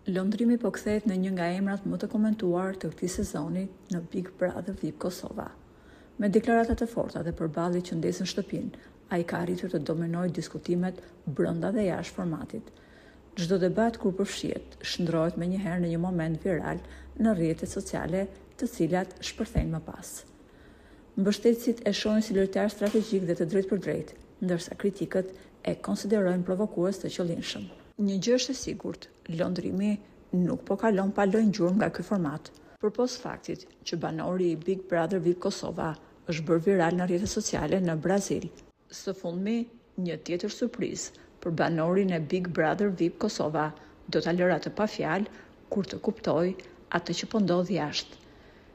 Londrimi po kthehet në një nga emrat më të komentuar të këtij sezoni në Big Brother VIP Kosova. Me deklarata të forta dhe përballje që ndesën shtëpinë, ai ka arritur të dominojë diskutimet brenda dhe jashtë formatit. Çdo debat kur përfshihet shndrohet menjëherë në një moment viral në rrjetet sociale, të cilat shpërthejnë më pas. Mbështetësit e shohin si lojtar strategjik dhe të drejtë për drejtë, ndërsa kritikët e konsiderojnë provokues të qëllimshëm. Një gjë është e sigurt, lëndrimi nuk po kalon pa lojë ngjyrmë nga ky format, përpos faktit që banori i Big Brother VIP Kosova është bërë viral në rrjetet sociale në Brazil. Së fundmi, një tjetër surprizë për banorin e Big Brother VIP Kosova do ta lëra të pa fjalë kur të kuptoj atë që po ndodh jashtë.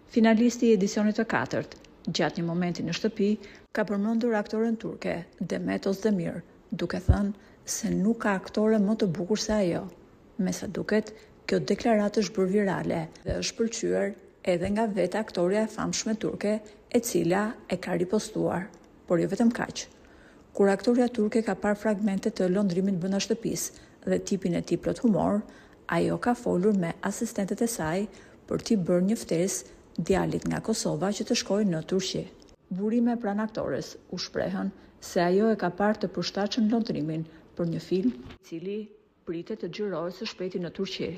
Finalisti i edicionit të 4, gjatë një momenti në shtëpi, ka përmendur aktoren turke Demet Özdemir, duke thënë se nuk ka aktore më të bukur se ajo. Me sa duket, kjo deklaratë është bërë virale dhe është pëlqyer edhe nga vetë aktoria e famshme turke, e cila e ka ripostuar, por jo vetëm kaq. Kur aktoria turke ka parë fragmente të lëndrimit brenda shtëpisë dhe tipin e tij plot humor, ajo ka folur me asistentet e saj për t'i bërë një ftesë djalit nga Kosova që të shkojë në Turqi. Burime pranë aktores u shprehën se ajo e ka parë të përshtatshëm lëndrimin për një film i cili pritet të xhirohet së shpejti në Turqi.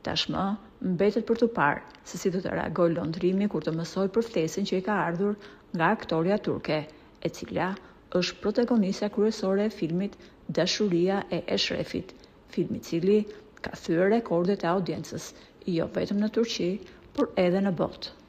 Tashmë mbetet për të parë se si do të reagojë lëndrimi kur të mësoj për ftesën që i ka ardhur nga aktoria turke, e cila është protagonistja kryesore e filmit Dashuria e Eshrefit, film i cili ka thyer rekordet e audiencës, jo vetëm në Turqi, por edhe në botë.